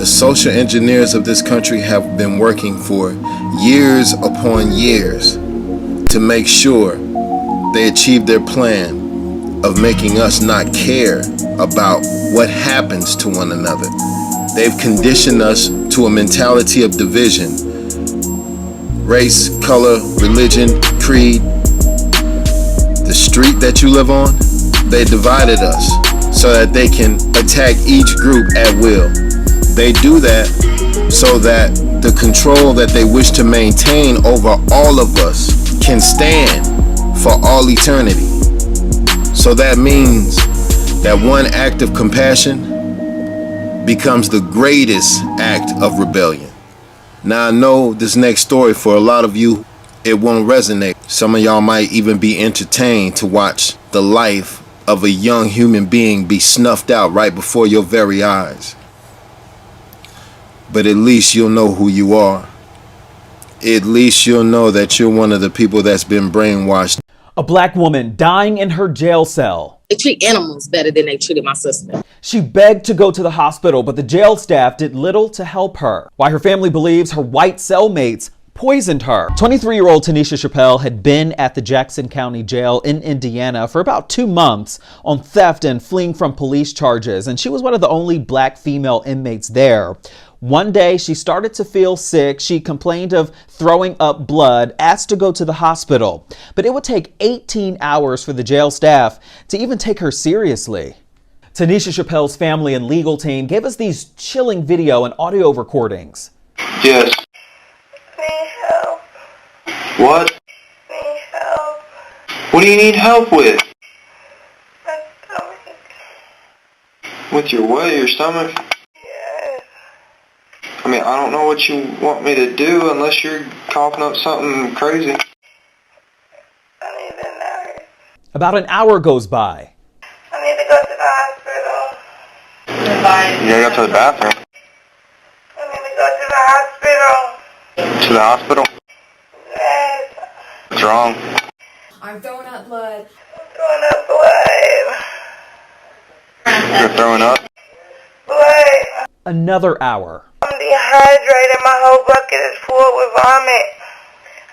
The social engineers of this country have been working for years upon years to make sure they achieve their plan of making us not care about what happens to one another. They've conditioned us to a mentality of division. Race, color, religion, creed, the street that you live on, they divided us so that they can attack each group at will. They do that so that the control that they wish to maintain over all of us can stand for all eternity. So that means that one act of compassion becomes the greatest act of rebellion. Now I know this next story, for a lot of you, it won't resonate. Some of y'all might even be entertained to watch the life of a young human being be snuffed out right before your very eyes. But at least you'll know who you are. At least you'll know that you're one of the people that's been brainwashed. A black woman dying in her jail cell. They treat animals better than they treated my sister. She begged to go to the hospital, but the jail staff did little to help her. Why her family believes her white cellmates poisoned her. 23-year-old Ta'Neasha Chappell had been at the Jackson County Jail in Indiana for about 2 months on theft and fleeing from police charges, and she was one of the only black female inmates there. One day, she started to feel sick. She complained of throwing up blood, asked to go to the hospital. But it would take 18 hours for the jail staff to even take her seriously. Ta'Neasha Chappell's family and legal team gave us these chilling video and audio recordings. Yes. Need help. What? Need help. What do you need help with? My stomach. With your what? Your stomach? Yes. I mean, I don't know what you want me to do unless you're coughing up something crazy. I need a nurse. About an hour goes by. I need to go to the hospital. You gotta go to the bathroom. I need to go to the hospital. To the hospital? Yes. What's wrong? I'm throwing up blood. I'm throwing up blood. You're throwing up? Blood. Another hour. I'm dehydrated. My whole bucket is full with vomit.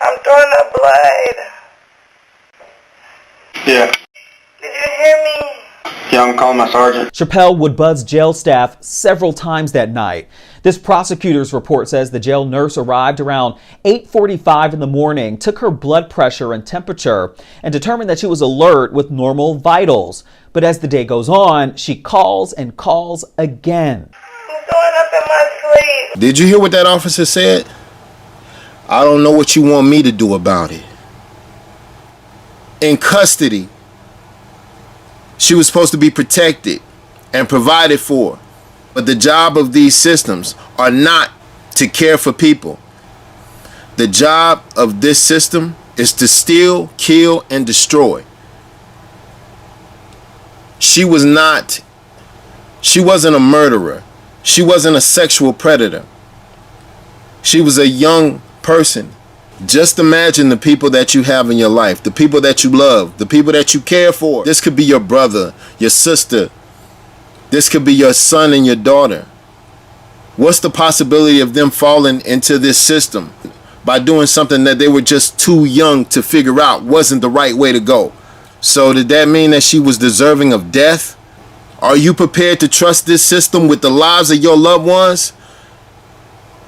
I'm throwing up blood. Yeah. Did you hear me? Yeah, I'm calling my sergeant. Chappell would buzz jail staff several times that night. This prosecutor's report says the jail nurse arrived around 8:45 in the morning, took her blood pressure and temperature, and determined that she was alert with normal vitals. But as the day goes on, she calls and calls again. I'm throwing up in my sleep. Did you hear what that officer said? I don't know what you want me to do about it. In custody, she was supposed to be protected and provided for. But the job of these systems are not to care for people. The job of this system is to steal, kill, and destroy. She wasn't a murderer. She wasn't a sexual predator. She was a young person. Just imagine the people that you have in your life, the people that you love, the people that you care for. This could be your brother, your sister. This could be your son and your daughter. What's the possibility of them falling into this system by doing something that they were just too young to figure out wasn't the right way to go? So did that mean that she was deserving of death? Are you prepared to trust this system with the lives of your loved ones?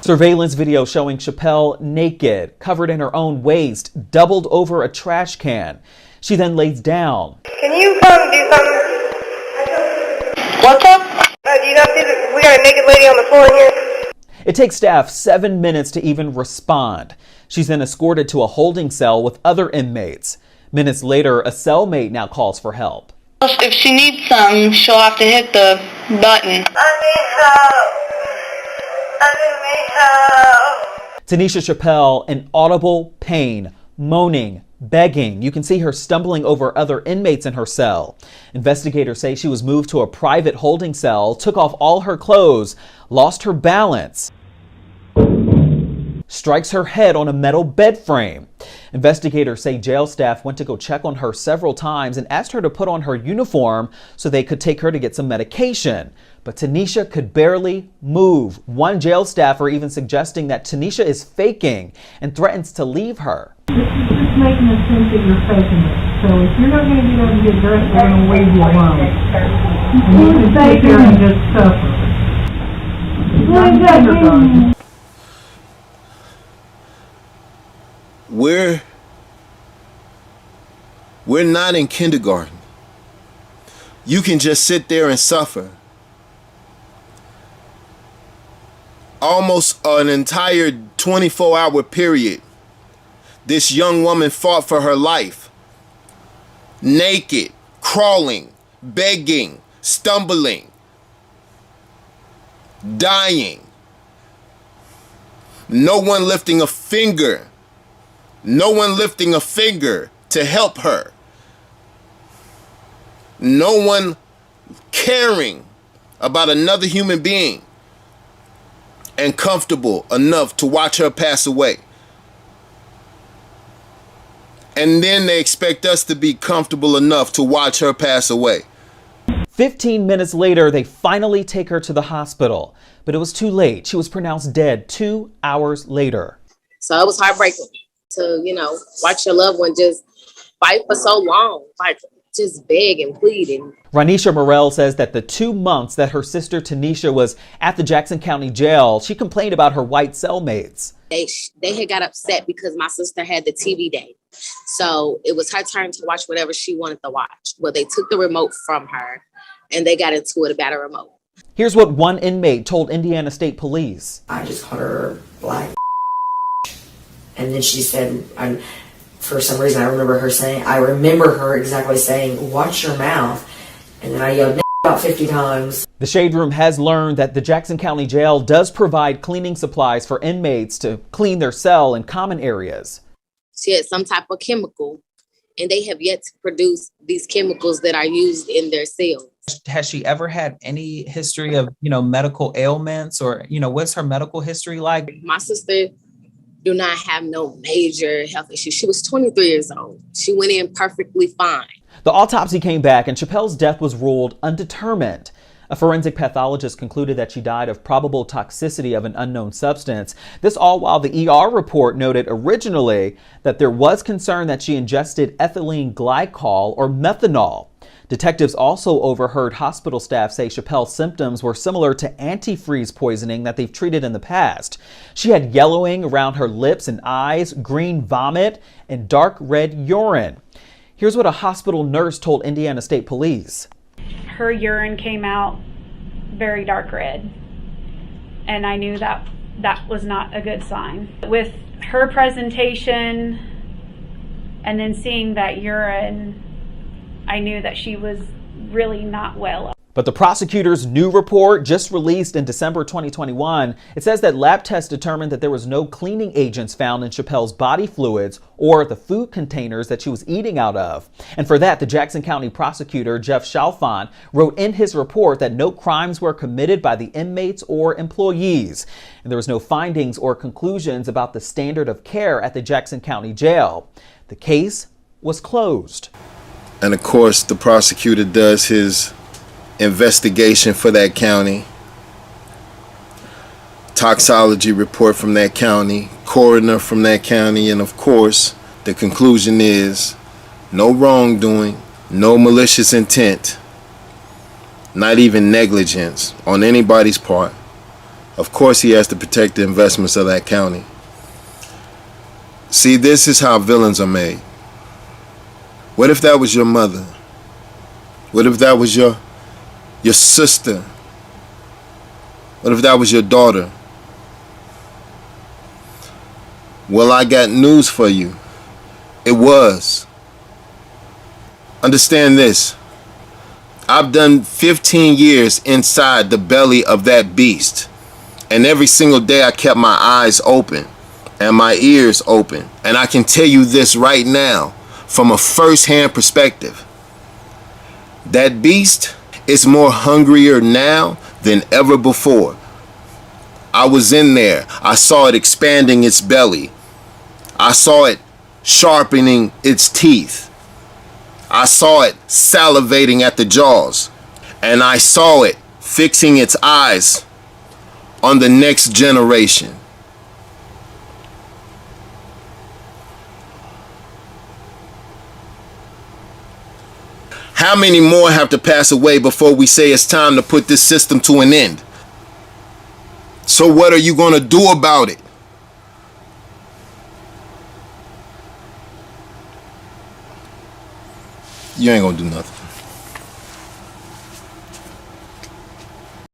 Surveillance video showing Chappell naked, covered in her own waste, doubled over a trash can. She then lays down. Can you come do something? What's up? Do you not see that we got a naked lady on the floor here? It takes staff 7 minutes to even respond. She's then escorted to a holding cell with other inmates. Minutes later, a cellmate now calls for help. If she needs something, she'll have to hit the button. I need help. I just need help. Ta'Neasha Chappell in audible pain, moaning, begging. You can see her stumbling over other inmates in her cell. Investigators say she was moved to a private holding cell, took off all her clothes, lost her balance. strikes her head on a metal bed frame. Investigators say jail staff went to go check on her several times and asked her to put on her uniform so they could take her to get some medication. But Ta'Neasha could barely move. One jail staffer even suggesting that Ta'Neasha is faking and threatens to leave her. It's just making it seem that you're faking it. So if you're not going to get up and get dressed, they're going to leave you alone. And you can sit there and just suffer. It's not kindergarten. We're not in kindergarten. You can just sit there and suffer. Almost an entire 24-hour period, this young woman fought for her life. Naked, crawling, begging, stumbling, dying. No one lifting a finger. No one lifting a finger to help her. No one caring about another human being and comfortable enough to watch her pass away. And then they expect us to be comfortable enough to watch her pass away. 15 minutes later, they finally take her to the hospital, but it was too late. She was pronounced dead 2 hours later. So it was heartbreaking to, watch your loved one just fight for so long, like just beg and plead. And Ta'Neasha Morell says that the 2 months that her sister Ta'Neasha was at the Jackson County Jail, she complained about her white cellmates. They had got upset because my sister had the TV day. So it was her turn to watch whatever she wanted to watch. Well, they took the remote from her and they got into it about a remote. Here's what one inmate told Indiana State Police. I just called her black. And then she said, for some reason I remember her exactly saying, watch your mouth. And then I yelled about 50 times. The Shade Room has learned that the Jackson County Jail does provide cleaning supplies for inmates to clean their cell and common areas. She had some type of chemical, and they have yet to produce these chemicals that are used in their cells. Has she ever had any history of, medical ailments or, what's her medical history like? My sister do not have no major health issues. She was 23 years old. She went in perfectly fine. The autopsy came back and Chappell's death was ruled undetermined. A forensic pathologist concluded that she died of probable toxicity of an unknown substance. This all while the ER report noted originally that there was concern that she ingested ethylene glycol or methanol. Detectives also overheard hospital staff say Chappell's symptoms were similar to antifreeze poisoning that they've treated in the past. She had yellowing around her lips and eyes, green vomit, and dark red urine. Here's what a hospital nurse told Indiana State Police. Her urine came out very dark red, and I knew that was not a good sign. With her presentation and then seeing that urine, I knew that she was really not well. But the prosecutor's new report, just released in December 2021, it says that lab tests determined that there was no cleaning agents found in Chappell's body fluids or the food containers that she was eating out of. And for that, the Jackson County prosecutor, Jeff Chalfant, wrote in his report that no crimes were committed by the inmates or employees. And there was no findings or conclusions about the standard of care at the Jackson County Jail. The case was closed. And of course, the prosecutor does his investigation for that county, toxology report from that county, coroner from that county, and of course, the conclusion is no wrongdoing, no malicious intent, not even negligence on anybody's part. Of course, he has to protect the investments of that county. See, this is how villains are made. What if that was your mother? What if that was your sister? What if that was your daughter? Well, I got news for you. It was. Understand this. I've done 15 years inside the belly of that beast. And every single day I kept my eyes open and my ears open. And I can tell you this right now from a first-hand perspective. That beast is more hungrier now than ever before. I was in there. I saw it expanding its belly. I saw it sharpening its teeth. I saw it salivating at the jaws. And I saw it fixing its eyes on the next generation. How many more have to pass away before we say it's time to put this system to an end? So what are you going to do about it? You ain't going to do nothing.